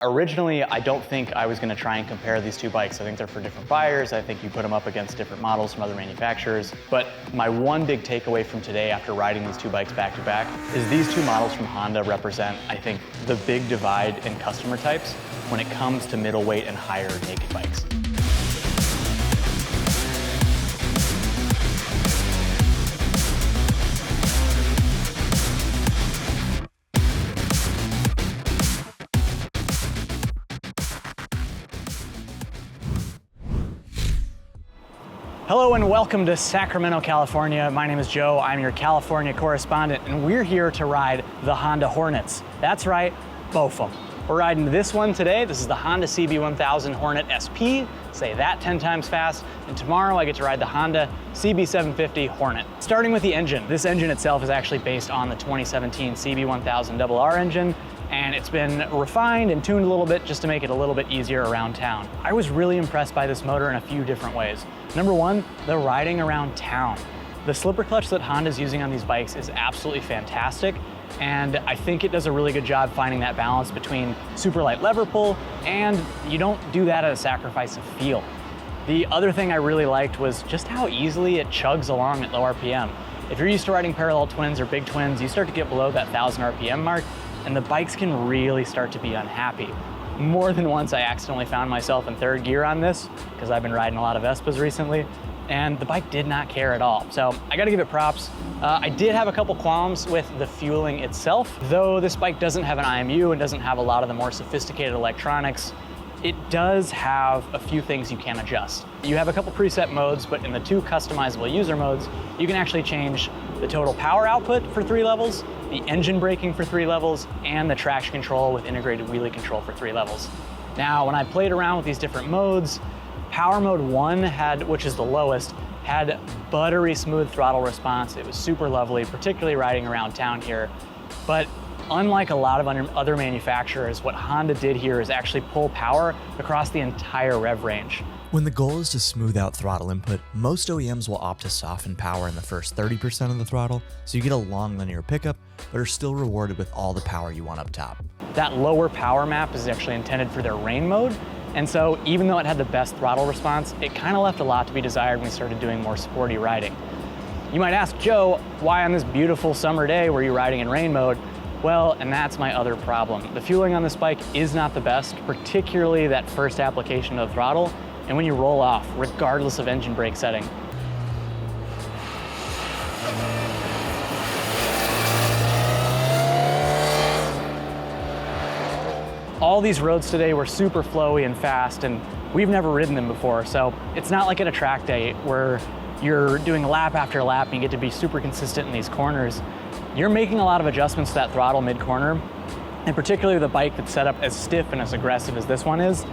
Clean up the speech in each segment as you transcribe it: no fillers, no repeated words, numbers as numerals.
Originally, I don't think I was going to try and compare these two bikes. I think they're for different buyers. I think you put them up against different models from other manufacturers. But my one big takeaway from today after riding these two bikes back to back is these two models from Honda represent, I think, the big divide in customer types when it comes to middleweight and higher naked bikes. Hello and welcome to Sacramento, California. My name is Joe, I'm your California correspondent, and we're here to ride the Honda Hornets. That's right, both of them. We're riding this one today. This is the Honda CB1000 Hornet SP, say that 10 times fast, and tomorrow I get to ride the Honda CB750 Hornet. Starting with the engine, this engine itself is actually based on the 2017 CB1000 RR engine, and it's been refined and tuned a little bit just to make it a little bit easier around town. I was really impressed by this motor in a few different ways. Number one, the riding around town. The slipper clutch that Honda's using on these bikes is absolutely fantastic, and I think it does a really good job finding that balance between super light lever pull, and you don't do that at a sacrifice of feel. The other thing I really liked was just how easily it chugs along at low RPM. If you're used to riding parallel twins or big twins, you start to get below that 1,000 RPM mark, and the bikes can really start to be unhappy. More than once I accidentally found myself in third gear on this, because I've been riding a lot of Vespas recently, and the bike did not care at all. So I gotta give it props. I did have a couple qualms with the fueling itself. Though this bike doesn't have an IMU and doesn't have a lot of the more sophisticated electronics, it does have a few things you can adjust. You have a couple preset modes, but in the two customizable user modes, you can actually change the total power output for 3 levels, the engine braking for 3 levels, and the traction control with integrated wheelie control for 3 levels. Now, when I played around with these different modes, Power Mode 1 had, which is the lowest, had buttery smooth throttle response. It was super lovely, particularly riding around town here. But unlike a lot of other manufacturers, what Honda did here is actually pull power across the entire rev range. When the goal is to smooth out throttle input, most OEMs will opt to soften power in the first 30% of the throttle, so you get a long linear pickup, but are still rewarded with all the power you want up top. That lower power map is actually intended for their rain mode, and so even though it had the best throttle response, it kind of left a lot to be desired when we started doing more sporty riding. You might ask, Joe, why on this beautiful summer day were you riding in rain mode? Well, and that's my other problem. The fueling on this bike is not the best, particularly that first application of the throttle, and when you roll off, regardless of engine brake setting. All these roads today were super flowy and fast, and we've never ridden them before, so it's not like at a track day where you're doing lap after lap and you get to be super consistent in these corners. You're making a lot of adjustments to that throttle mid-corner, and particularly with a bike that's set up as stiff and as aggressive as this one is,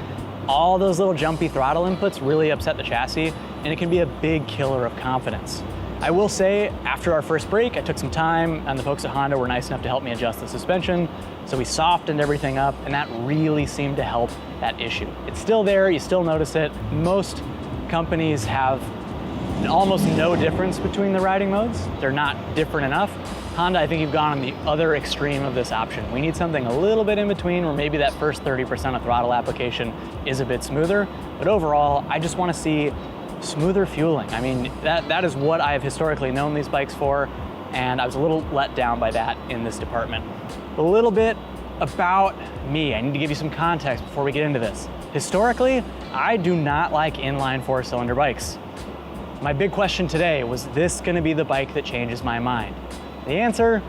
all those little jumpy throttle inputs really upset the chassis, and it can be a big killer of confidence. I will say, after our first break, I took some time, and the folks at Honda were nice enough to help me adjust the suspension, so we softened everything up, and that really seemed to help that issue. It's still there, you still notice it. Most companies have almost no difference between the riding modes. They're not different enough. Honda, I think you've gone on the other extreme of this option. We need something a little bit in between where maybe that first 30% of throttle application is a bit smoother, but overall, I just want to see smoother fueling. I mean, that is what I've historically known these bikes for, and I was a little let down by that in this department. A little bit about me. I need to give you some context before we get into this. Historically, I do not like inline 4-cylinder bikes. My big question today, was this gonna be the bike that changes my mind? The answer,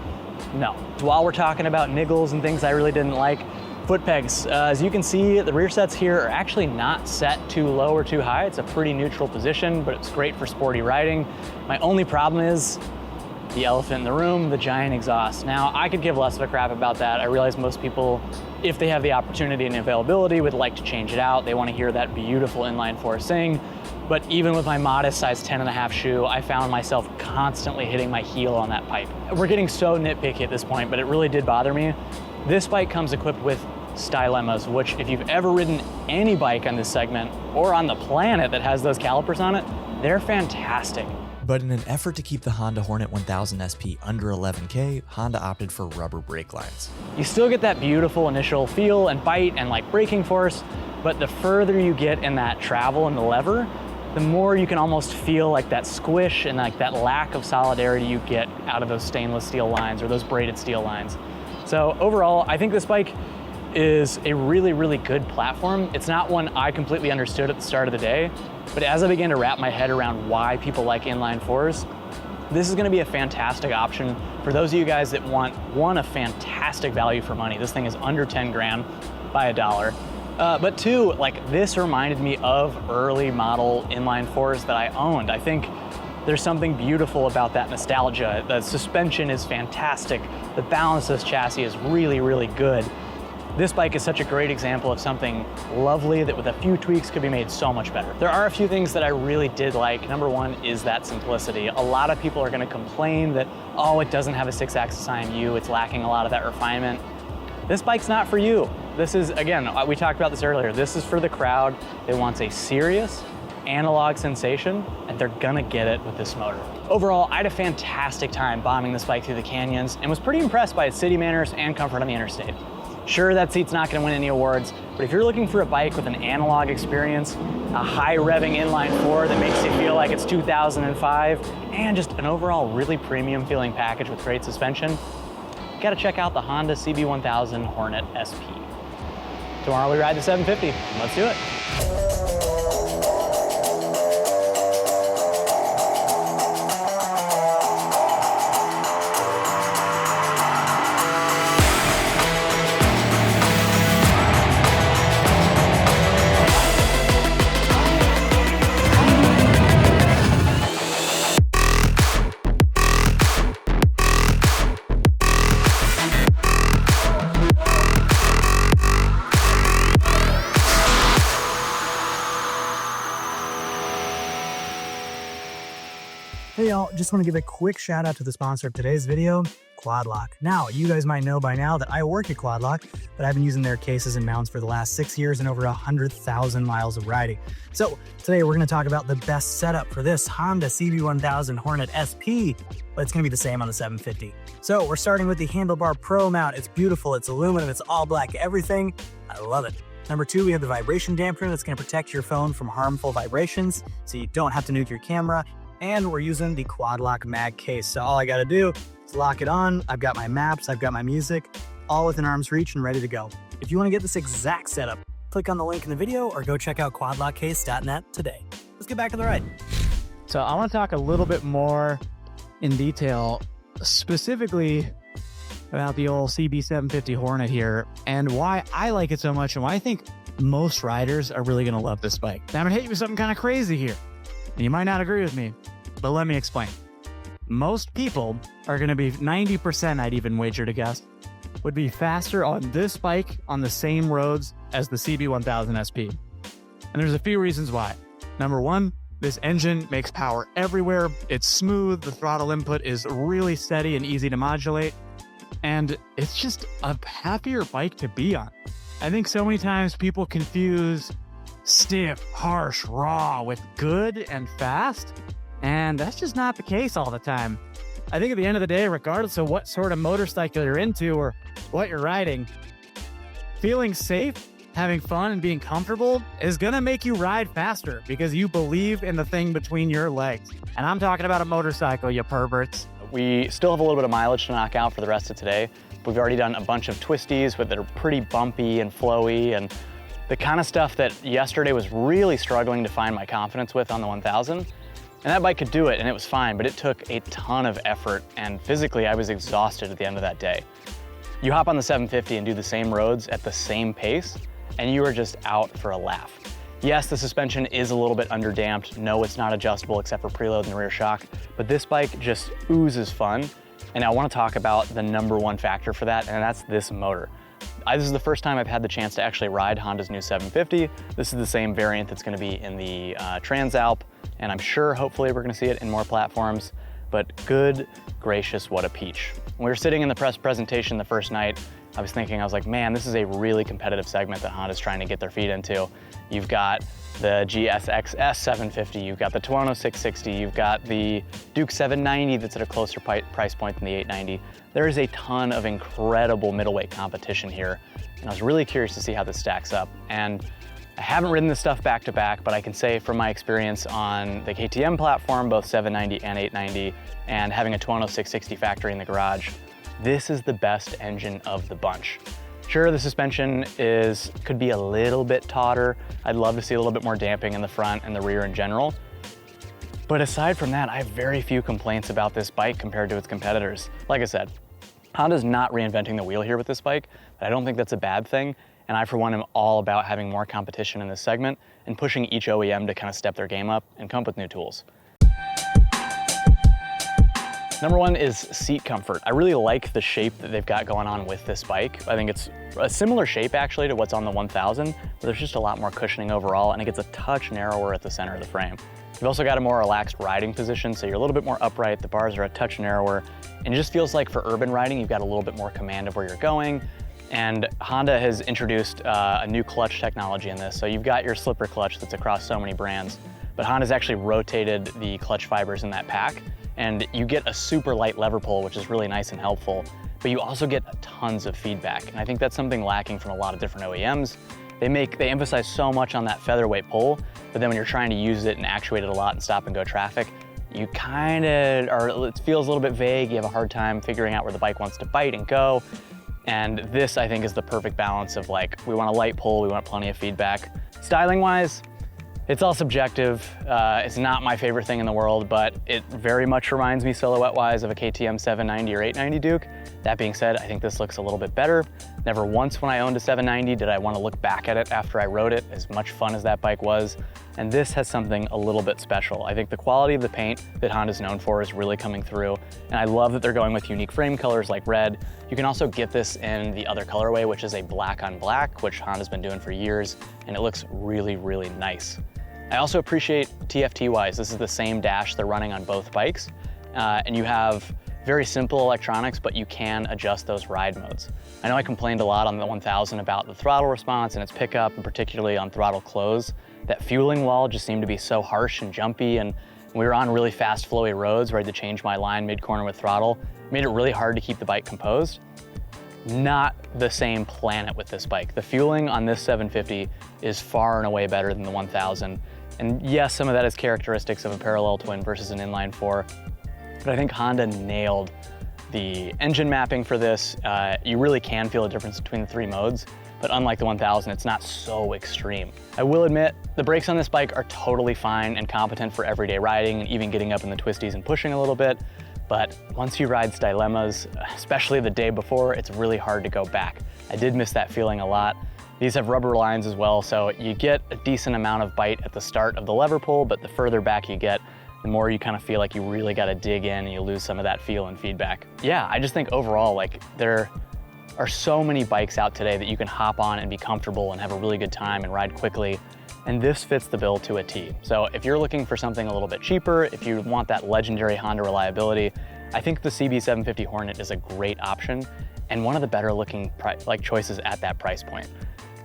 no. While we're talking about niggles and things I really didn't like, foot pegs. As you can see, the rear sets here are actually not set too low or too high. It's a pretty neutral position, but it's great for sporty riding. My only problem is the elephant in the room, the giant exhaust. Now, I could give less of a crap about that. I realize most people, if they have the opportunity and availability, would like to change it out. They want to hear that beautiful inline 4 sing. But even with my modest size 10.5 shoe, I found myself constantly hitting my heel on that pipe. We're getting so nitpicky at this point, but it really did bother me. This bike comes equipped with stylemmas, which if you've ever ridden any bike on this segment or on the planet that has those calipers on it, they're fantastic. But in an effort to keep the Honda Hornet 1000 SP under 11K, Honda opted for rubber brake lines. You still get that beautiful initial feel and bite and like braking force, but the further you get in that travel and the lever, the more you can almost feel like that squish and like that lack of solidarity you get out of those stainless steel lines or those braided steel lines. So overall, I think this bike is a really, really good platform. It's not one I completely understood at the start of the day, but as I began to wrap my head around why people like inline fours, this is gonna be a fantastic option for those of you guys that want, one, a fantastic value for money. This thing is under 10 grand by $1. But two, like this reminded me of early model inline fours that I owned. I think there's something beautiful about that nostalgia. The suspension is fantastic. The balance of this chassis is really, really good. This bike is such a great example of something lovely that with a few tweaks could be made so much better. There are a few things that I really did like. Number one is that simplicity. A lot of people are gonna complain that, oh, it doesn't have a 6-axis IMU, it's lacking a lot of that refinement. This bike's not for you. This is, again, we talked about this earlier, this is for the crowd that wants a serious analog sensation, and they're gonna get it with this motor. Overall, I had a fantastic time bombing this bike through the canyons and was pretty impressed by its city manners and comfort on the interstate. Sure, that seat's not gonna win any awards, but if you're looking for a bike with an analog experience, a high revving inline four that makes you feel like it's 2005, and just an overall really premium feeling package with great suspension, you gotta check out the Honda CB1000 Hornet SP. Tomorrow we ride the 750, let's do it. Hey y'all, just want to give a quick shout out to the sponsor of today's video, Quad Lock. Now, you guys might know by now that I work at Quad Lock, but I've been using their cases and mounts for the last 6 years and over 100,000 miles of riding. So today we're going to talk about the best setup for this Honda CB1000 Hornet SP, but it's going to be the same on the 750. So we're starting with the Handlebar Pro mount. It's beautiful, it's aluminum, it's all black, everything. I love it. Number two, we have the vibration dampener that's going to protect your phone from harmful vibrations, so you don't have to nuke your camera. And we're using the Quad Lock mag case. So all I gotta do is lock it on. I've got my maps, I've got my music, all within arm's reach and ready to go. If you wanna get this exact setup, click on the link in the video or go check out quadlockcase.net today. Let's get back to the ride. So I want to talk a little bit more in detail, specifically about the old CB750 Hornet here and why I like it so much and why I think most riders are really gonna love this bike. Now I'm gonna hit you with something kind of crazy here. And you might not agree with me, but let me explain. Most people are going to be 90%, I'd even wager to guess, would be faster on this bike on the same roads as the CB1000 SP. And there's a few reasons why. Number one, this engine makes power everywhere. It's smooth. The throttle input is really steady and easy to modulate. And it's just a happier bike to be on. I think so many times people confuse stiff, harsh, raw with good and fast, and that's just not the case all the time. I think at the end of the day, regardless of what sort of motorcycle you're into or what you're riding, feeling safe, having fun, and being comfortable is gonna make you ride faster because you believe in the thing between your legs. And I'm talking about a motorcycle, you perverts. We still have a little bit of mileage to knock out for the rest of today. We've already done a bunch of twisties that are pretty bumpy and flowy and the kind of stuff that yesterday was really struggling to find my confidence with on the 1000. And that bike could do it and it was fine, but it took a ton of effort and physically I was exhausted at the end of that day. You hop on the 750 and do the same roads at the same pace and you are just out for a laugh. Yes, the suspension is a little bit underdamped. No, it's not adjustable except for preload and the rear shock, but this bike just oozes fun. And I want to talk about the number one factor for that, and that's this motor. This is the first time I've had the chance to actually ride Honda's new 750. This is the same variant that's going to be in the Transalp, and I'm sure hopefully we're going to see it in more platforms, but good gracious, what a peach. When we were sitting in the press presentation the first night, I was like, man, this is a really competitive segment that Honda's trying to get their feet into. You've got the GSX-S 750, you've got the Tuono 660, you've got the Duke 790 that's at a closer price point than the 890. There is a ton of incredible middleweight competition here, and I was really curious to see how this stacks up. And I haven't ridden this stuff back to back, but I can say from my experience on the KTM platform, both 790 and 890, and having a Tuono 660 factory in the garage, this is the best engine of the bunch. Sure, the suspension could be a little bit tauter. I'd love to see a little bit more damping in the front and the rear in general. But aside from that, I have very few complaints about this bike compared to its competitors. Like I said, Honda's not reinventing the wheel here with this bike, but I don't think that's a bad thing. And I, for one, am all about having more competition in this segment and pushing each OEM to kind of step their game up and come up with new tools. Number one is seat comfort. I really like the shape that they've got going on with this bike. I think it's a similar shape actually to what's on the 1000, but there's just a lot more cushioning overall, and it gets a touch narrower at the center of the frame. You've also got a more relaxed riding position, so you're a little bit more upright, the bars are a touch narrower, and it just feels like for urban riding, you've got a little bit more command of where you're going. And Honda has introduced a new clutch technology in this. So you've got your slipper clutch that's across so many brands, but Honda's actually rotated the clutch fibers in that pack, and you get a super light lever pull, which is really nice and helpful, but you also get tons of feedback. And I think that's something lacking from a lot of different OEMs. They emphasize so much on that featherweight pull, but then when you're trying to use it and actuate it a lot in stop and go traffic, you kind of it feels a little bit vague. You have a hard time figuring out where the bike wants to bite and go. And this, I think, is the perfect balance of like, we want a light pull, we want plenty of feedback. Styling wise, it's all subjective. It's not my favorite thing in the world, but it very much reminds me silhouette-wise of a KTM 790 or 890 Duke. That being said, I think this looks a little bit better. Never once when I owned a 790 did I want to look back at it after I rode it, as much fun as that bike was. And this has something a little bit special. I think the quality of the paint that Honda's known for is really coming through. And I love that they're going with unique frame colors like red. You can also get this in the other colorway, which is a black on black, which Honda's been doing for years. And it looks really, really nice. I also appreciate TFT-wise, this is the same dash they're running on both bikes. And you have very simple electronics, but you can adjust those ride modes. I know I complained a lot on the 1000 about the throttle response and its pickup, and particularly on throttle close. That fueling wall just seemed to be so harsh and jumpy, and we were on really fast, flowy roads where I had to change my line mid-corner with throttle. It made it really hard to keep the bike composed. Not the same planet with this bike. The fueling on this 750 is far and away better than the 1000. And yes, some of that is characteristics of a parallel twin versus an inline four, but I think Honda nailed the engine mapping for this. You really can feel a difference between the three modes, but unlike the 1000, it's not so extreme. I will admit, the brakes on this bike are totally fine and competent for everyday riding and even getting up in the twisties and pushing a little bit. But once you ride Stylemas, especially the day before, it's really hard to go back. I did miss that feeling a lot. These have rubber lines as well, so you get a decent amount of bite at the start of the lever pull, but the further back you get, the more you kind of feel like you really got to dig in and you lose some of that feel and feedback. Yeah, I just think overall, like, there are so many bikes out today that you can hop on and be comfortable and have a really good time and ride quickly. And this fits the bill to a T. So if you're looking for something a little bit cheaper, if you want that legendary Honda reliability, I think the CB750 Hornet is a great option and one of the better looking choices at that price point.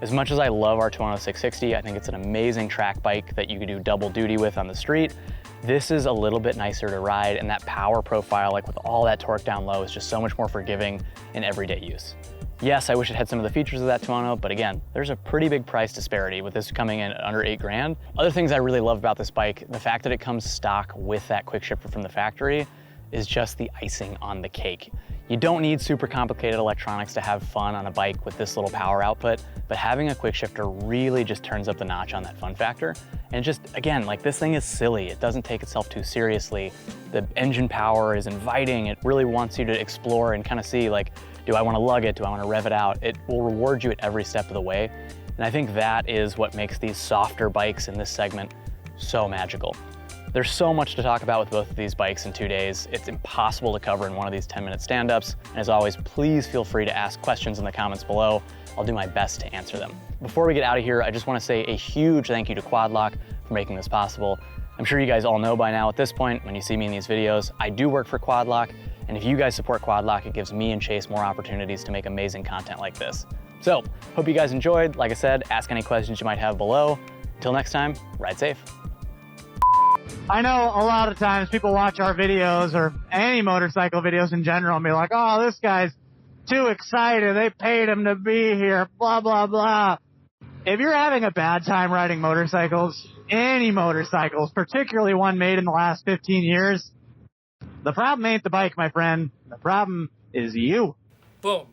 As much as I love our Tuono 660, I think it's an amazing track bike that you could do double duty with on the street. This is a little bit nicer to ride, and that power profile, like with all that torque down low, is just so much more forgiving in everyday use. Yes, I wish it had some of the features of that Tuono, but again, there's a pretty big price disparity with this coming in at under 8 grand. Other things I really love about this bike, the fact that it comes stock with that quick shifter from the factory is just the icing on the cake. You don't need super complicated electronics to have fun on a bike with this little power output, but having a quick shifter really just turns up the notch on that fun factor. And just, again, like, this thing is silly. It doesn't take itself too seriously. The engine power is inviting. It really wants you to explore and kind of see, like, do I want to lug it? Do I want to rev it out? It will reward you at every step of the way. And I think that is what makes these softer bikes in this segment so magical. There's so much to talk about with both of these bikes in 2 days. It's impossible to cover in one of these 10-minute stand-ups. And as always, please feel free to ask questions in the comments below. I'll do my best to answer them. Before we get out of here, I just want to say a huge thank you to Quadlock for making this possible. I'm sure you guys all know by now at this point, when you see me in these videos, I do work for Quadlock, And if you guys support Quad Lock, it gives me and Chase more opportunities to make amazing content like this. So, hope you guys enjoyed. Like I said, ask any questions you might have below. Until next time, ride safe. I know a lot of times people watch our videos or any motorcycle videos in general and be like, oh, this guy's too excited. They paid him to be here, blah, blah, blah. If you're having a bad time riding motorcycles, any motorcycles, particularly one made in the last 15 years, the problem ain't the bike, my friend. The problem is you. Boom.